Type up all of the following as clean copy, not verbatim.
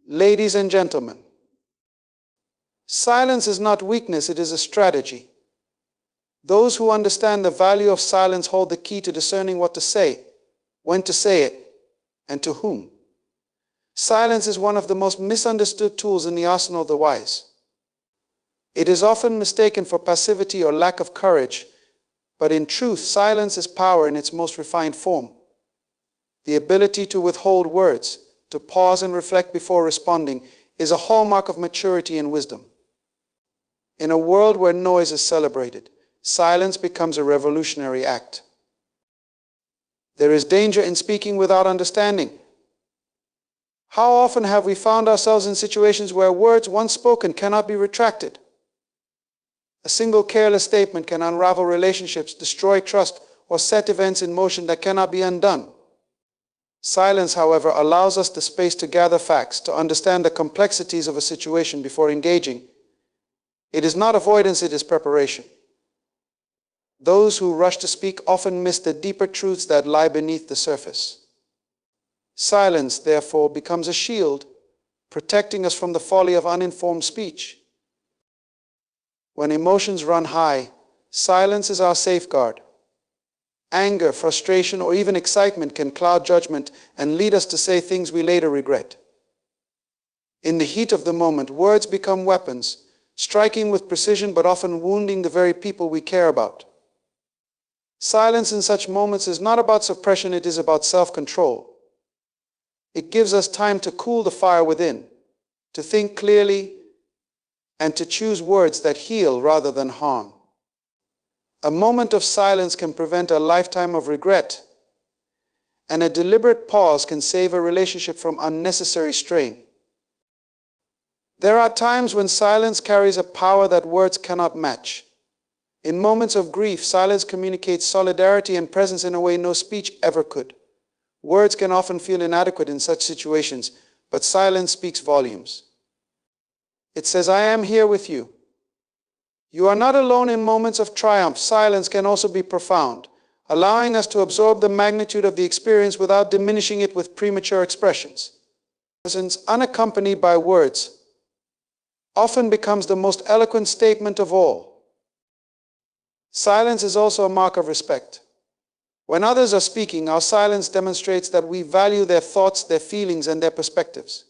Ladies and gentlemen, silence is not weakness, it is a strategy. Those who understand the value of silence hold the key to discerning what to say, when to say it, and to whom. Silence is one of the most misunderstood tools in the arsenal of the wise. It is often mistaken for passivity or lack of courage, but in truth, silence is power in its most refined form. The ability to withhold words, to pause and reflect before responding, is a hallmark of maturity and wisdom. In a world where noise is celebrated, silence becomes a revolutionary act. There is danger in speaking without understanding. How often have we found ourselves in situations where words once spoken cannot be retracted? A single careless statement can unravel relationships, destroy trust, or set events in motion that cannot be undone. Silence, however, allows us the space to gather facts, to understand the complexities of a situation before engaging. It is not avoidance, it is preparation. Those who rush to speak often miss the deeper truths that lie beneath the surface. Silence, therefore, becomes a shield, protecting us from the folly of uninformed speech. When emotions run high, silence is our safeguard. Anger, frustration, or even excitement can cloud judgment and lead us to say things we later regret. In the heat of the moment, words become weapons, striking with precision but often wounding the very people we care about. Silence in such moments is not about suppression, it is about self-control. It gives us time to cool the fire within, to think clearly, and to choose words that heal rather than harm. A moment of silence can prevent a lifetime of regret, and a deliberate pause can save a relationship from unnecessary strain. There are times when silence carries a power that words cannot match. In moments of grief, silence communicates solidarity and presence in a way no speech ever could. Words can often feel inadequate in such situations, but silence speaks volumes. It says, "I am here with you." You are not alone in moments of triumph. Silence can also be profound, allowing us to absorb the magnitude of the experience without diminishing it with premature expressions. Presence, unaccompanied by words, often becomes the most eloquent statement of all. Silence is also a mark of respect. When others are speaking, our silence demonstrates that we value their thoughts, their feelings, and their perspectives.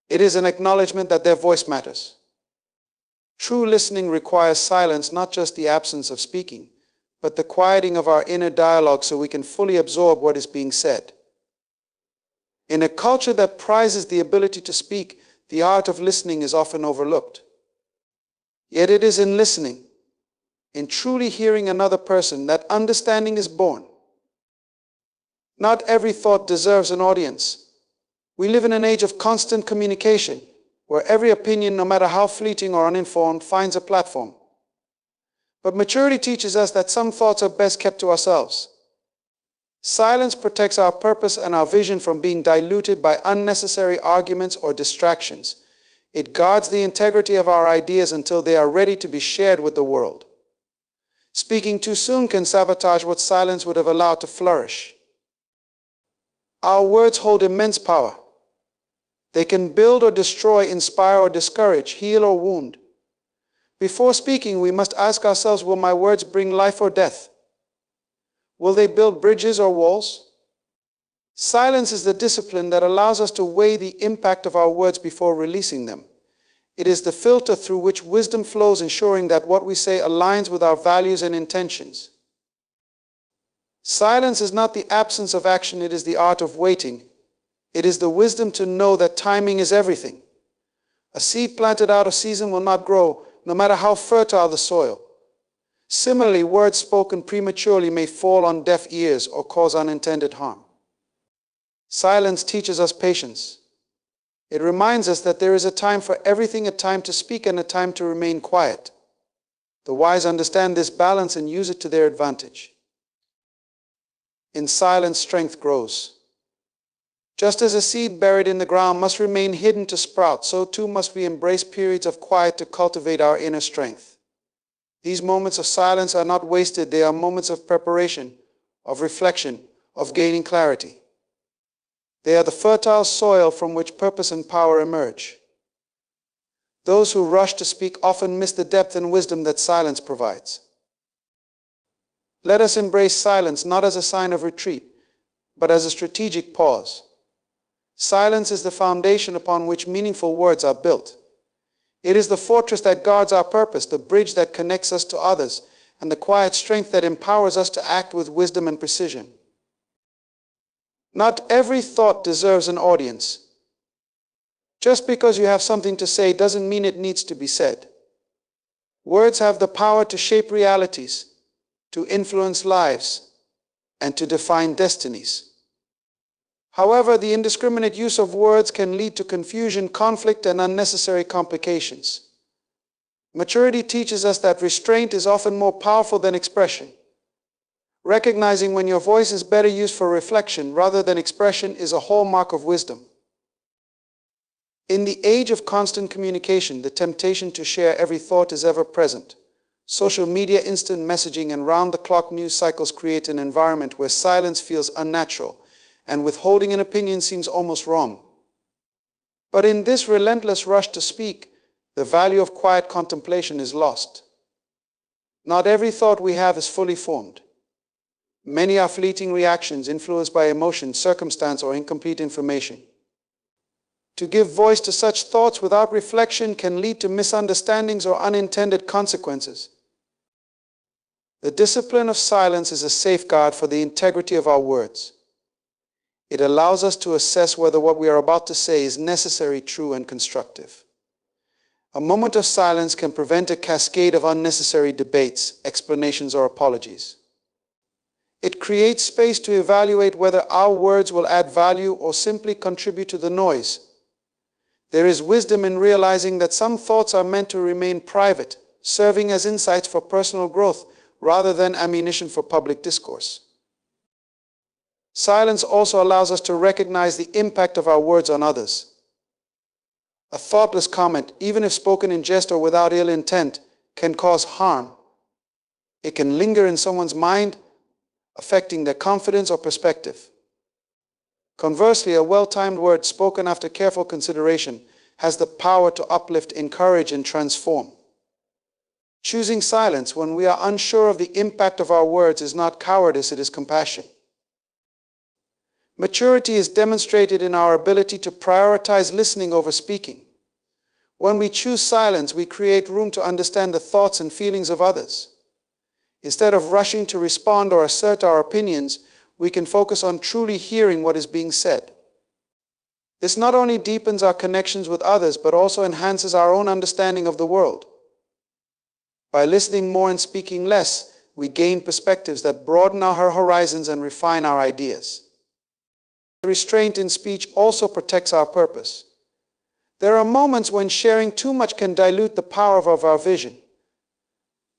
It is an acknowledgement that their voice matters. True listening requires silence, not just the absence of speaking, but the quieting of our inner dialogue so we can fully absorb what is being said. In a culture that prizes the ability to speak, the art of listening is often overlooked. Yet it is in listening, in truly hearing another person, that understanding is born. Not every thought deserves an audience. We live in an age of constant communication, where every opinion, no matter how fleeting or uninformed, finds a platform. But maturity teaches us that some thoughts are best kept to ourselves. Silence protects our purpose and our vision from being diluted by unnecessary arguments or distractions. It guards the integrity of our ideas until they are ready to be shared with the world. Speaking too soon can sabotage what silence would have allowed to flourish. Our words hold immense power. They can build or destroy, inspire or discourage, heal or wound. Before speaking, we must ask ourselves, will my words bring life or death? Will they build bridges or walls? Silence is the discipline that allows us to weigh the impact of our words before releasing them. It is the filter through which wisdom flows, ensuring that what we say aligns with our values and intentions. Silence is not the absence of action, it is the art of waiting. It is the wisdom to know that timing is everything. A seed planted out of season will not grow, no matter how fertile the soil. Similarly, words spoken prematurely may fall on deaf ears or cause unintended harm. Silence teaches us patience. It reminds us that there is a time for everything, a time to speak and a time to remain quiet. The wise understand this balance and use it to their advantage. In silence, strength grows. Just as a seed buried in the ground must remain hidden to sprout, so too must we embrace periods of quiet to cultivate our inner strength. These moments of silence are not wasted, they are moments of preparation, of reflection, of gaining clarity. They are the fertile soil from which purpose and power emerge. Those who rush to speak often miss the depth and wisdom that silence provides. Let us embrace silence not as a sign of retreat, but as a strategic pause. Silence is the foundation upon which meaningful words are built. It is the fortress that guards our purpose, the bridge that connects us to others, and the quiet strength that empowers us to act with wisdom and precision. Not every thought deserves an audience. Just because you have something to say doesn't mean it needs to be said. Words have the power to shape realities, to influence lives, and to define destinies. However, the indiscriminate use of words can lead to confusion, conflict, and unnecessary complications. Maturity teaches us that restraint is often more powerful than expression. Recognizing when your voice is better used for reflection rather than expression is a hallmark of wisdom. In the age of constant communication, the temptation to share every thought is ever present. Social media, instant messaging, and round-the-clock news cycles create an environment where silence feels unnatural, and withholding an opinion seems almost wrong. But in this relentless rush to speak, the value of quiet contemplation is lost. Not every thought we have is fully formed. Many are fleeting reactions influenced by emotion, circumstance, or incomplete information. To give voice to such thoughts without reflection can lead to misunderstandings or unintended consequences. The discipline of silence is a safeguard for the integrity of our words. It allows us to assess whether what we are about to say is necessary, true, and constructive. A moment of silence can prevent a cascade of unnecessary debates, explanations, or apologies. It creates space to evaluate whether our words will add value or simply contribute to the noise. There is wisdom in realizing that some thoughts are meant to remain private, serving as insights for personal growth rather than ammunition for public discourse. Silence also allows us to recognize the impact of our words on others. A thoughtless comment, even if spoken in jest or without ill intent, can cause harm. It can linger in someone's mind, affecting their confidence or perspective. Conversely, a well-timed word spoken after careful consideration has the power to uplift, encourage, and transform. Choosing silence when we are unsure of the impact of our words is not cowardice, it is compassion. Maturity is demonstrated in our ability to prioritize listening over speaking. When we choose silence, we create room to understand the thoughts and feelings of others. Instead of rushing to respond or assert our opinions, we can focus on truly hearing what is being said. This not only deepens our connections with others, but also enhances our own understanding of the world. By listening more and speaking less, we gain perspectives that broaden our horizons and refine our ideas. Restraint in speech also protects our purpose. There are moments when sharing too much can dilute the power of our vision.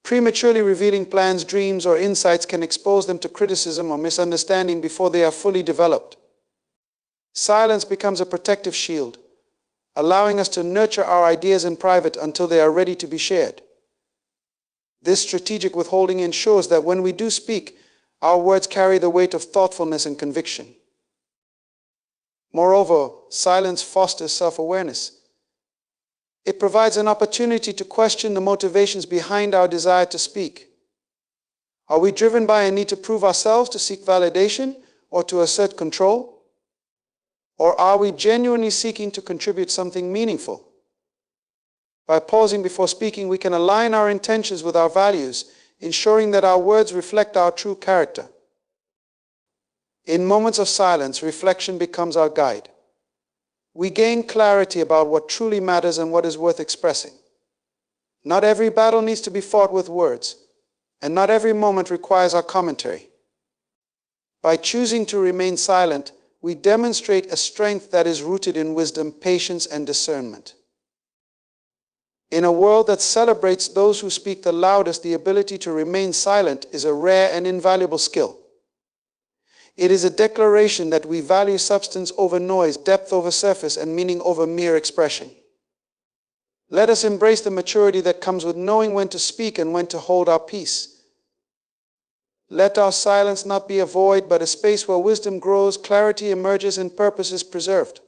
Prematurely revealing plans, dreams, or insights can expose them to criticism or misunderstanding before they are fully developed. Silence becomes a protective shield, allowing us to nurture our ideas in private until they are ready to be shared. This strategic withholding ensures that when we do speak, our words carry the weight of thoughtfulness and conviction. Moreover, silence fosters self-awareness. It provides an opportunity to question the motivations behind our desire to speak. Are we driven by a need to prove ourselves, to seek validation, or to assert control? Or are we genuinely seeking to contribute something meaningful? By pausing before speaking, we can align our intentions with our values, ensuring that our words reflect our true character. In moments of silence, reflection becomes our guide. We gain clarity about what truly matters and what is worth expressing. Not every battle needs to be fought with words, and not every moment requires our commentary. By choosing to remain silent, we demonstrate a strength that is rooted in wisdom, patience, and discernment. In a world that celebrates those who speak the loudest, the ability to remain silent is a rare and invaluable skill. It is a declaration that we value substance over noise, depth over surface, and meaning over mere expression. Let us embrace the maturity that comes with knowing when to speak and when to hold our peace. Let our silence not be a void, but a space where wisdom grows, clarity emerges, and purpose is preserved.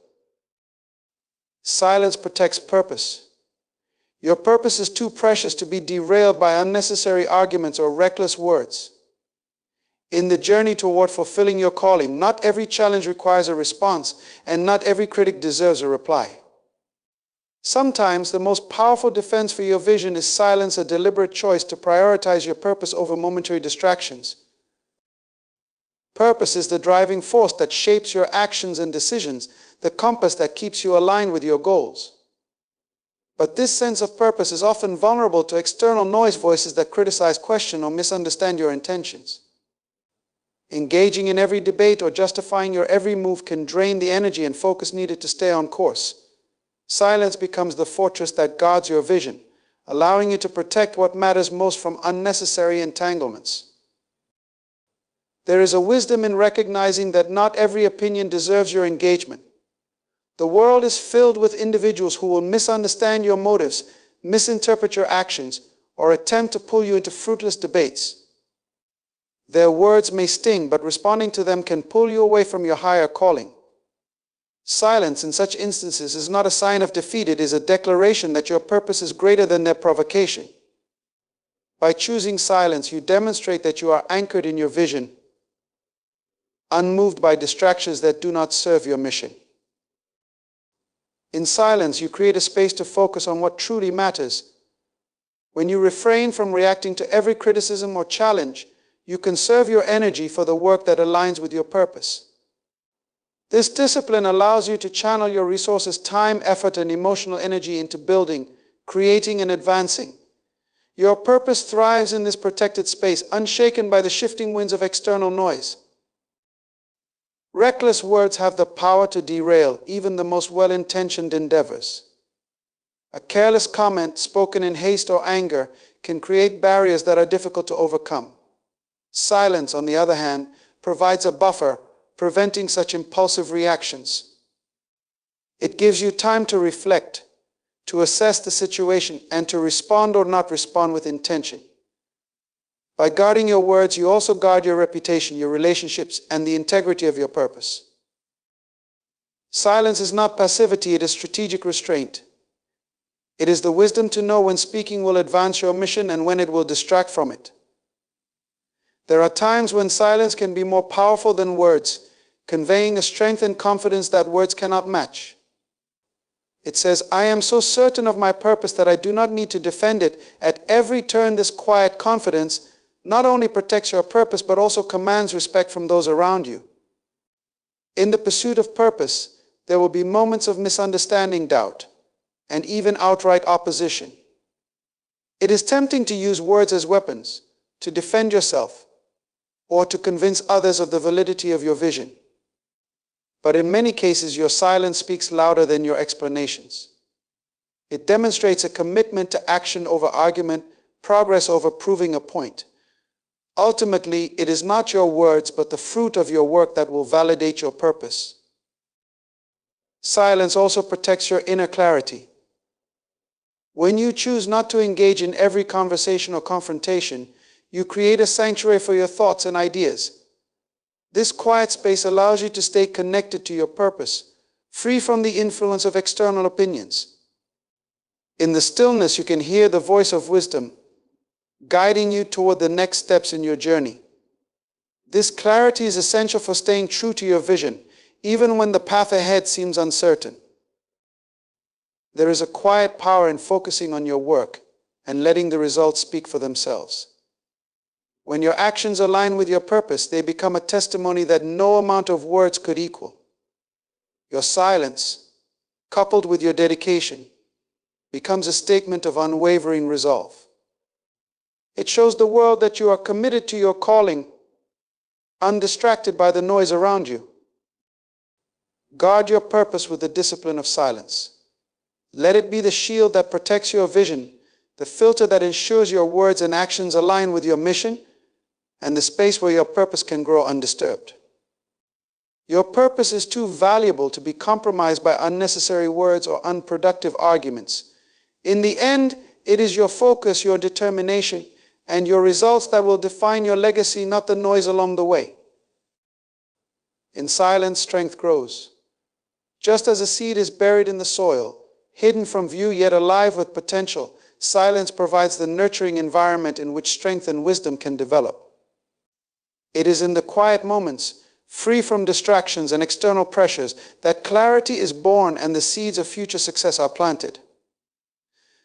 Silence protects purpose. Your purpose is too precious to be derailed by unnecessary arguments or reckless words. In the journey toward fulfilling your calling, not every challenge requires a response, and not every critic deserves a reply. Sometimes the most powerful defense for your vision is silence, a deliberate choice to prioritize your purpose over momentary distractions. Purpose is the driving force that shapes your actions and decisions, the compass that keeps you aligned with your goals. But this sense of purpose is often vulnerable to external noise voices that criticize, question, or misunderstand your intentions. Engaging in every debate or justifying your every move can drain the energy and focus needed to stay on course. Silence becomes the fortress that guards your vision, allowing you to protect what matters most from unnecessary entanglements. There is a wisdom in recognizing that not every opinion deserves your engagement. The world is filled with individuals who will misunderstand your motives, misinterpret your actions, or attempt to pull you into fruitless debates. Their words may sting, but responding to them can pull you away from your higher calling. Silence in such instances is not a sign of defeat, it is a declaration that your purpose is greater than their provocation. By choosing silence, you demonstrate that you are anchored in your vision, unmoved by distractions that do not serve your mission. In silence, you create a space to focus on what truly matters. When you refrain from reacting to every criticism or challenge, you conserve your energy for the work that aligns with your purpose. This discipline allows you to channel your resources, time, effort, and emotional energy into building, creating, and advancing. Your purpose thrives in this protected space, unshaken by the shifting winds of external noise. Reckless words have the power to derail even the most well-intentioned endeavors. A careless comment spoken in haste or anger can create barriers that are difficult to overcome. Silence, on the other hand, provides a buffer, preventing such impulsive reactions. It gives you time to reflect, to assess the situation, and to respond or not respond with intention. By guarding your words, you also guard your reputation, your relationships, and the integrity of your purpose. Silence is not passivity, it is strategic restraint. It is the wisdom to know when speaking will advance your mission and when it will distract from it. There are times when silence can be more powerful than words, conveying a strength and confidence that words cannot match. It says, "I am so certain of my purpose that I do not need to defend it." At every turn, this quiet confidence not only protects your purpose, but also commands respect from those around you. In the pursuit of purpose, there will be moments of misunderstanding, doubt, and even outright opposition. It is tempting to use words as weapons, to defend yourself, or to convince others of the validity of your vision. But in many cases, your silence speaks louder than your explanations. It demonstrates a commitment to action over argument, progress over proving a point. Ultimately, it is not your words, but the fruit of your work that will validate your purpose. Silence also protects your inner clarity. When you choose not to engage in every conversation or confrontation, you create a sanctuary for your thoughts and ideas. This quiet space allows you to stay connected to your purpose, free from the influence of external opinions. In the stillness, you can hear the voice of wisdom, guiding you toward the next steps in your journey. This clarity is essential for staying true to your vision, even when the path ahead seems uncertain. There is a quiet power in focusing on your work and letting the results speak for themselves. When your actions align with your purpose, they become a testimony that no amount of words could equal. Your silence, coupled with your dedication, becomes a statement of unwavering resolve. It shows the world that you are committed to your calling, undistracted by the noise around you. Guard your purpose with the discipline of silence. Let it be the shield that protects your vision, the filter that ensures your words and actions align with your mission, and the space where your purpose can grow undisturbed. Your purpose is too valuable to be compromised by unnecessary words or unproductive arguments. In the end, it is your focus, your determination, and your results that will define your legacy, not the noise along the way. In silence, strength grows. Just as a seed is buried in the soil, hidden from view yet alive with potential, silence provides the nurturing environment in which strength and wisdom can develop. It is in the quiet moments, free from distractions and external pressures, that clarity is born and the seeds of future success are planted.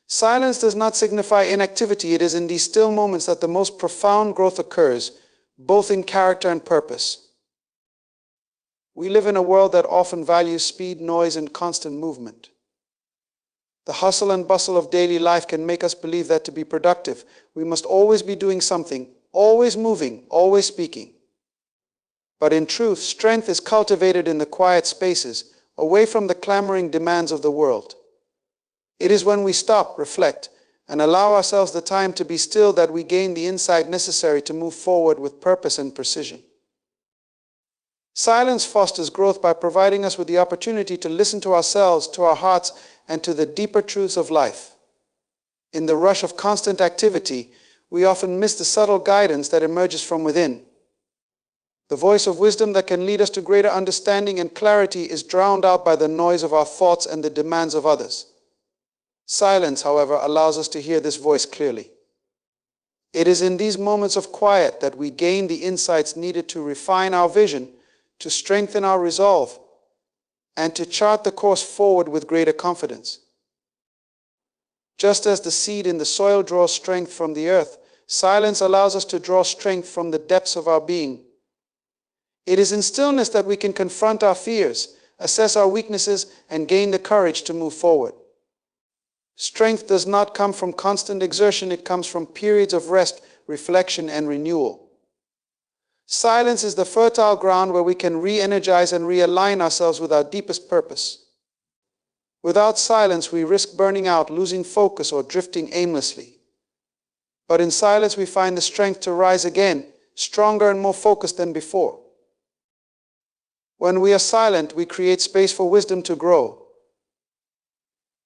Silence does not signify inactivity. It is in these still moments that the most profound growth occurs, both in character and purpose. We live in a world that often values speed, noise, and constant movement. The hustle and bustle of daily life can make us believe that to be productive, we must always be doing something, always moving, always speaking. But in truth, strength is cultivated in the quiet spaces, away from the clamoring demands of the world. It is when we stop, reflect, and allow ourselves the time to be still that we gain the insight necessary to move forward with purpose and precision. Silence fosters growth by providing us with the opportunity to listen to ourselves, to our hearts, and to the deeper truths of life. In the rush of constant activity, we often miss the subtle guidance that emerges from within. The voice of wisdom that can lead us to greater understanding and clarity is drowned out by the noise of our thoughts and the demands of others. Silence, however, allows us to hear this voice clearly. It is in these moments of quiet that we gain the insights needed to refine our vision, to strengthen our resolve, and to chart the course forward with greater confidence. Just as the seed in the soil draws strength from the earth, silence allows us to draw strength from the depths of our being. It is in stillness that we can confront our fears, assess our weaknesses, and gain the courage to move forward. Strength does not come from constant exertion, it comes from periods of rest, reflection, and renewal. Silence is the fertile ground where we can re-energize and realign ourselves with our deepest purpose. Without silence, we risk burning out, losing focus, or drifting aimlessly. But in silence, we find the strength to rise again, stronger and more focused than before. When we are silent, we create space for wisdom to grow.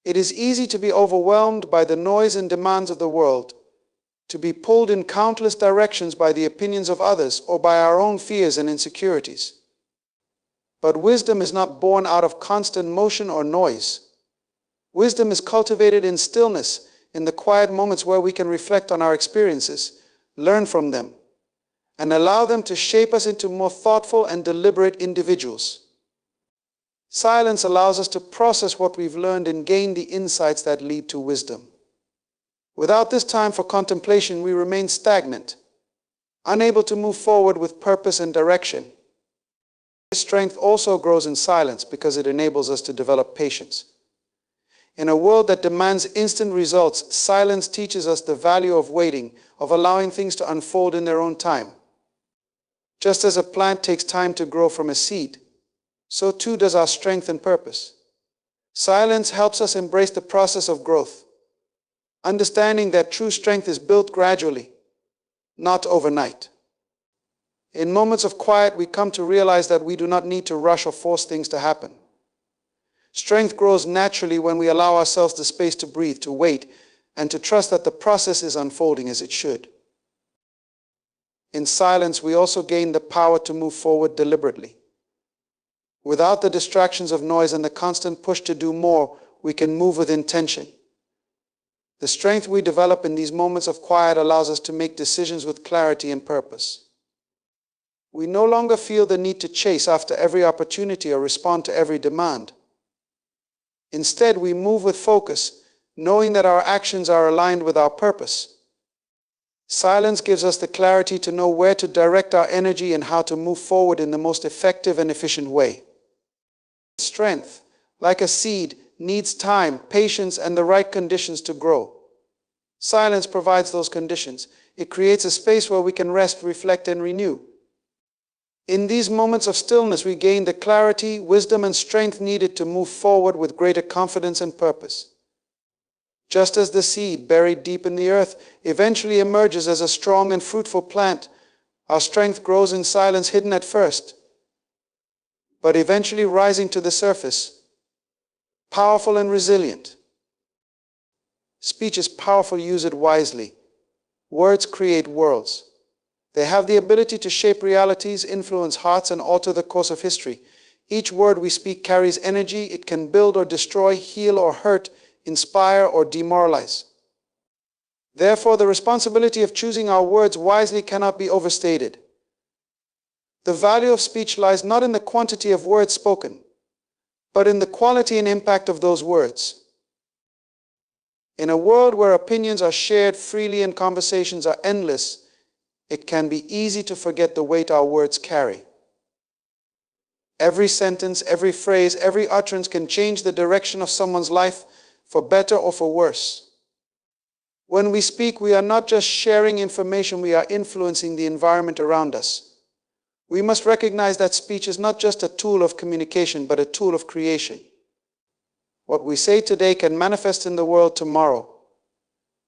It is easy to be overwhelmed by the noise and demands of the world, to be pulled in countless directions by the opinions of others or by our own fears and insecurities. But wisdom is not born out of constant motion or noise. Wisdom is cultivated in stillness, in the quiet moments where we can reflect on our experiences, learn from them, and allow them to shape us into more thoughtful and deliberate individuals. Silence allows us to process what we've learned and gain the insights that lead to wisdom. Without this time for contemplation, we remain stagnant, unable to move forward with purpose and direction. This strength also grows in silence because it enables us to develop patience. In a world that demands instant results, silence teaches us the value of waiting, of allowing things to unfold in their own time. Just as a plant takes time to grow from a seed, so too does our strength and purpose. Silence helps us embrace the process of growth, understanding that true strength is built gradually, not overnight. In moments of quiet, we come to realize that we do not need to rush or force things to happen. Strength grows naturally when we allow ourselves the space to breathe, to wait, and to trust that the process is unfolding as it should. In silence, we also gain the power to move forward deliberately. Without the distractions of noise and the constant push to do more, we can move with intention. The strength we develop in these moments of quiet allows us to make decisions with clarity and purpose. We no longer feel the need to chase after every opportunity or respond to every demand. Instead, we move with focus, knowing that our actions are aligned with our purpose. Silence gives us the clarity to know where to direct our energy and how to move forward in the most effective and efficient way. Strength, like a seed, needs time, patience, and the right conditions to grow. Silence provides those conditions. It creates a space where we can rest, reflect, and renew. In these moments of stillness, we gain the clarity, wisdom, and strength needed to move forward with greater confidence and purpose. Just as the seed buried deep in the earth eventually emerges as a strong and fruitful plant, our strength grows in silence, hidden at first, but eventually rising to the surface, powerful and resilient. Speech is powerful, use it wisely. Words create worlds. They have the ability to shape realities, influence hearts, and alter the course of history. Each word we speak carries energy. It can build or destroy, heal or hurt, inspire or demoralize. Therefore, the responsibility of choosing our words wisely cannot be overstated. The value of speech lies not in the quantity of words spoken, but in the quality and impact of those words. In a world where opinions are shared freely and conversations are endless, it can be easy to forget the weight our words carry. Every sentence, every phrase, every utterance can change the direction of someone's life, for better or for worse. When we speak, we are not just sharing information, we are influencing the environment around us. We must recognize that speech is not just a tool of communication, but a tool of creation. What we say today can manifest in the world tomorrow,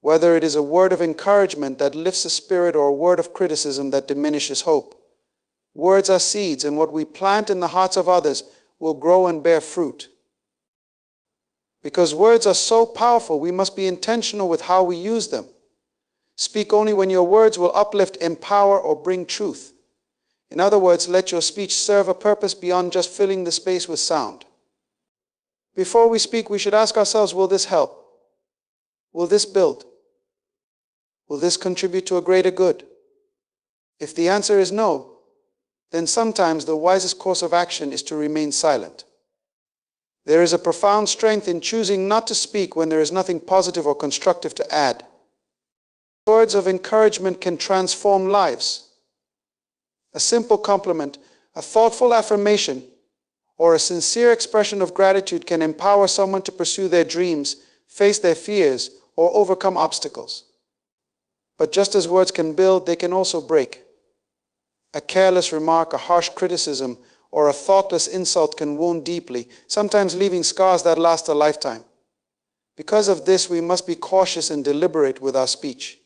whether it is a word of encouragement that lifts a spirit or a word of criticism that diminishes hope. Words are seeds, and what we plant in the hearts of others will grow and bear fruit. Because words are so powerful, we must be intentional with how we use them. Speak only when your words will uplift, empower, or bring truth. In other words, let your speech serve a purpose beyond just filling the space with sound. Before we speak, we should ask ourselves, will this help? Will this build? Will this contribute to a greater good? If the answer is no, then sometimes the wisest course of action is to remain silent. There is a profound strength in choosing not to speak when there is nothing positive or constructive to add. Words of encouragement can transform lives. A simple compliment, a thoughtful affirmation, or a sincere expression of gratitude can empower someone to pursue their dreams, face their fears, or overcome obstacles. But just as words can build, they can also break. A careless remark, a harsh criticism, or a thoughtless insult can wound deeply, sometimes leaving scars that last a lifetime. Because of this, we must be cautious and deliberate with our speech.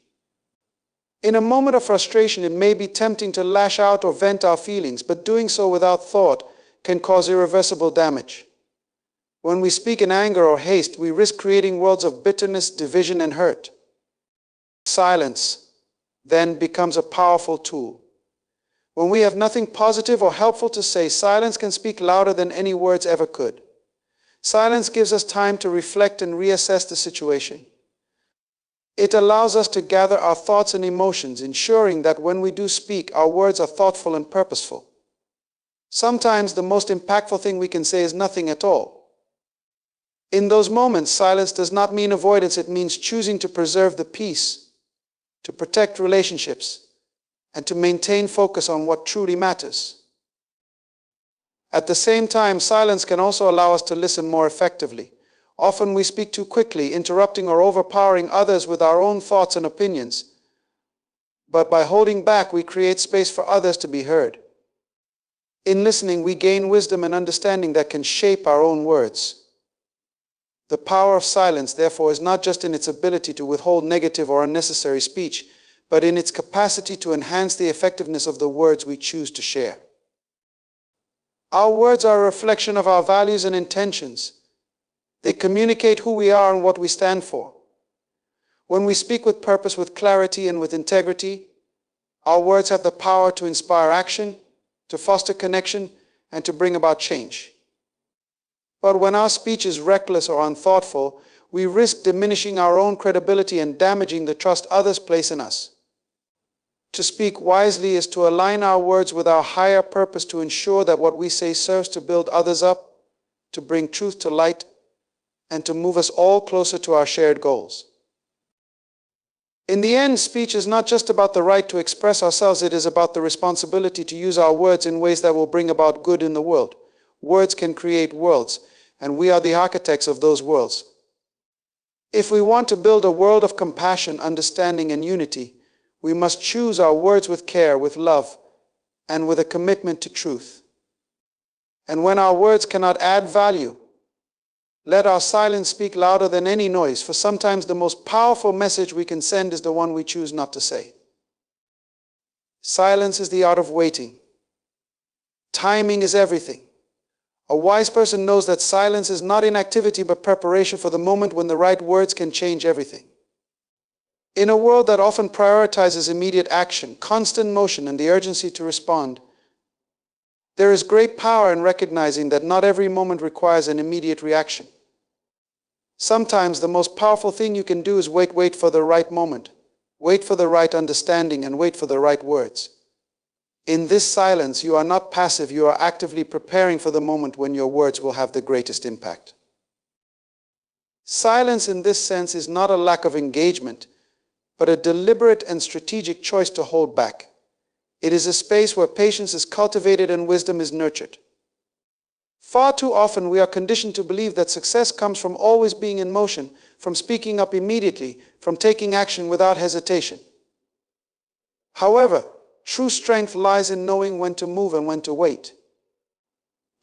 In a moment of frustration, it may be tempting to lash out or vent our feelings, but doing so without thought can cause irreversible damage. When we speak in anger or haste, we risk creating worlds of bitterness, division, and hurt. Silence then becomes a powerful tool. When we have nothing positive or helpful to say, silence can speak louder than any words ever could. Silence gives us time to reflect and reassess the situation. It allows us to gather our thoughts and emotions, ensuring that when we do speak, our words are thoughtful and purposeful. Sometimes the most impactful thing we can say is nothing at all. In those moments, silence does not mean avoidance, it means choosing to preserve the peace, to protect relationships, and to maintain focus on what truly matters. At the same time, silence can also allow us to listen more effectively. Often we speak too quickly, interrupting or overpowering others with our own thoughts and opinions. But by holding back, we create space for others to be heard. In listening, we gain wisdom and understanding that can shape our own words. The power of silence, therefore, is not just in its ability to withhold negative or unnecessary speech, but in its capacity to enhance the effectiveness of the words we choose to share. Our words are a reflection of our values and intentions. They communicate who we are and what we stand for. When we speak with purpose, with clarity, and with integrity, our words have the power to inspire action, to foster connection, and to bring about change. But when our speech is reckless or unthoughtful, we risk diminishing our own credibility and damaging the trust others place in us. To speak wisely is to align our words with our higher purpose, to ensure that what we say serves to build others up, to bring truth to light, and to move us all closer to our shared goals. In the end, speech is not just about the right to express ourselves, it is about the responsibility to use our words in ways that will bring about good in the world. Words can create worlds, and we are the architects of those worlds. If we want to build a world of compassion, understanding, and unity, we must choose our words with care, with love, and with a commitment to truth. And when our words cannot add value, let our silence speak louder than any noise, for sometimes the most powerful message we can send is the one we choose not to say. Silence is the art of waiting. Timing is everything. A wise person knows that silence is not inactivity but preparation for the moment when the right words can change everything. In a world that often prioritizes immediate action, constant motion, and the urgency to respond, there is great power in recognizing that not every moment requires an immediate reaction. Sometimes the most powerful thing you can do is wait for the right moment, wait for the right understanding, and wait for the right words. In this silence, you are not passive, you are actively preparing for the moment when your words will have the greatest impact. Silence in this sense is not a lack of engagement, but a deliberate and strategic choice to hold back. It is a space where patience is cultivated and wisdom is nurtured. Far too often we are conditioned to believe that success comes from always being in motion, from speaking up immediately, from taking action without hesitation. However, true strength lies in knowing when to move and when to wait.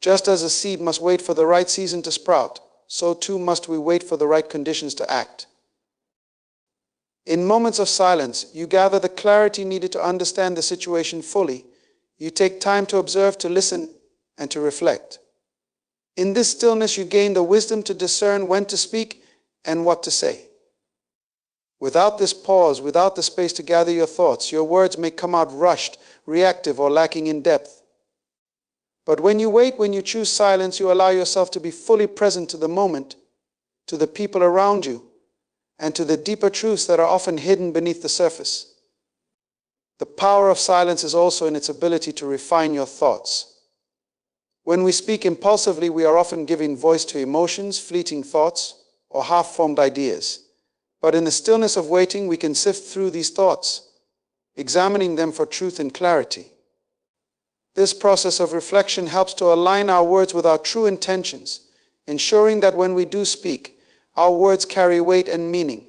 Just as a seed must wait for the right season to sprout, so too must we wait for the right conditions to act. In moments of silence, you gather the clarity needed to understand the situation fully. You take time to observe, to listen, and to reflect. In this stillness, you gain the wisdom to discern when to speak and what to say. Without this pause, without the space to gather your thoughts, your words may come out rushed, reactive, or lacking in depth. But when you wait, when you choose silence, you allow yourself to be fully present to the moment, to the people around you, and to the deeper truths that are often hidden beneath the surface. The power of silence is also in its ability to refine your thoughts. When we speak impulsively, we are often giving voice to emotions, fleeting thoughts, or half-formed ideas. But in the stillness of waiting, we can sift through these thoughts, examining them for truth and clarity. This process of reflection helps to align our words with our true intentions, ensuring that when we do speak, our words carry weight and meaning.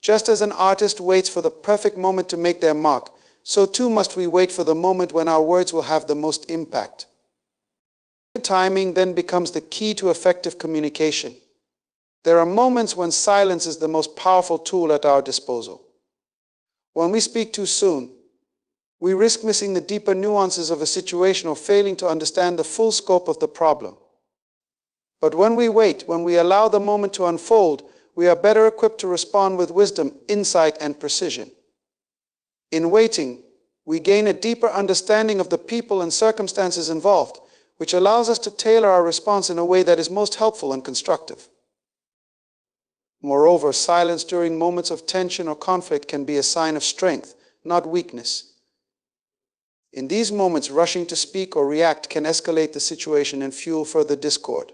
Just as an artist waits for the perfect moment to make their mark, so too must we wait for the moment when our words will have the most impact. Timing then becomes the key to effective communication. There are moments when silence is the most powerful tool at our disposal. When we speak too soon, we risk missing the deeper nuances of a situation or failing to understand the full scope of the problem. But when we wait, when we allow the moment to unfold, we are better equipped to respond with wisdom, insight, and precision. In waiting, we gain a deeper understanding of the people and circumstances involved, which allows us to tailor our response in a way that is most helpful and constructive. Moreover, silence during moments of tension or conflict can be a sign of strength, not weakness. In these moments, rushing to speak or react can escalate the situation and fuel further discord.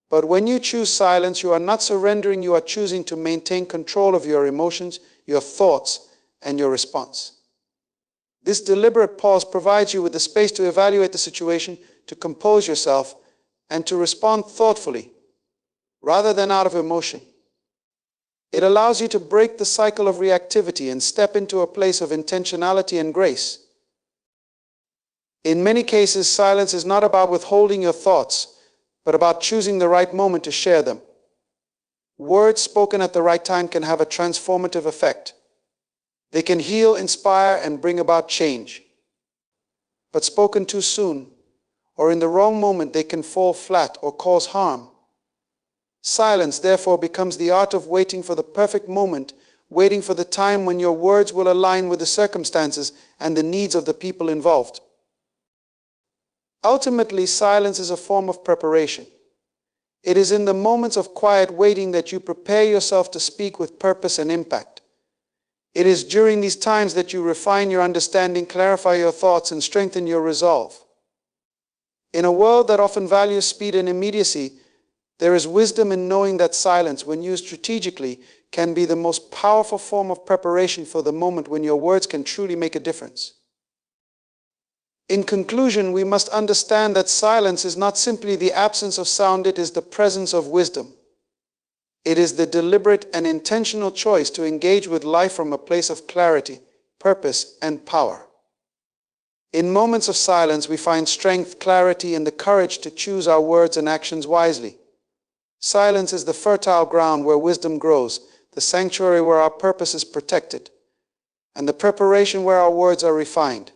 But when you choose silence, you are not surrendering, you are choosing to maintain control of your emotions, your thoughts, and your response. This deliberate pause provides you with the space to evaluate the situation, to compose yourself, and to respond thoughtfully, rather than out of emotion. It allows you to break the cycle of reactivity and step into a place of intentionality and grace. In many cases, silence is not about withholding your thoughts, but about choosing the right moment to share them. Words spoken at the right time can have a transformative effect. They can heal, inspire, and bring about change. But spoken too soon, or in the wrong moment, they can fall flat or cause harm. Silence, therefore, becomes the art of waiting for the perfect moment, waiting for the time when your words will align with the circumstances and the needs of the people involved. Ultimately, silence is a form of preparation. It is in the moments of quiet waiting that you prepare yourself to speak with purpose and impact. It is during these times that you refine your understanding, clarify your thoughts, and strengthen your resolve. In a world that often values speed and immediacy, there is wisdom in knowing that silence, when used strategically, can be the most powerful form of preparation for the moment when your words can truly make a difference. In conclusion, we must understand that silence is not simply the absence of sound, it is the presence of wisdom. It is the deliberate and intentional choice to engage with life from a place of clarity, purpose, and power. In moments of silence, we find strength, clarity, and the courage to choose our words and actions wisely. Silence is the fertile ground where wisdom grows, the sanctuary where our purpose is protected, and the preparation where our words are refined.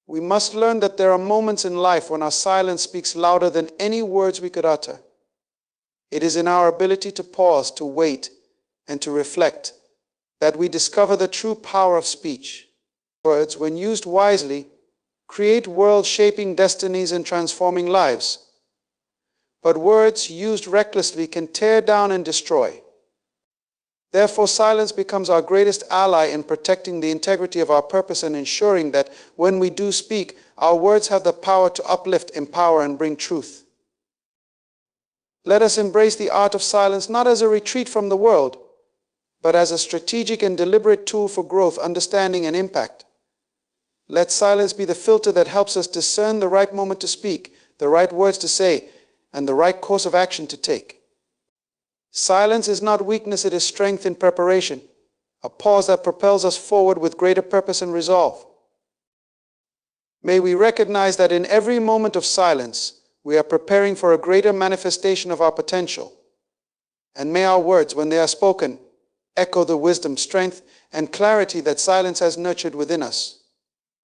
We must learn that there are moments in life when our silence speaks louder than any words we could utter. It is in our ability to pause, to wait, and to reflect, that we discover the true power of speech. Words, when used wisely, create world-shaping destinies and transforming lives. But words used recklessly can tear down and destroy. Therefore, silence becomes our greatest ally in protecting the integrity of our purpose and ensuring that when we do speak, our words have the power to uplift, empower, and bring truth. Let us embrace the art of silence not as a retreat from the world, but as a strategic and deliberate tool for growth, understanding, and impact. Let silence be the filter that helps us discern the right moment to speak, the right words to say, and the right course of action to take. Silence is not weakness, it is strength in preparation, a pause that propels us forward with greater purpose and resolve. May we recognize that in every moment of silence, we are preparing for a greater manifestation of our potential. And may our words, when they are spoken, echo the wisdom, strength, and clarity that silence has nurtured within us.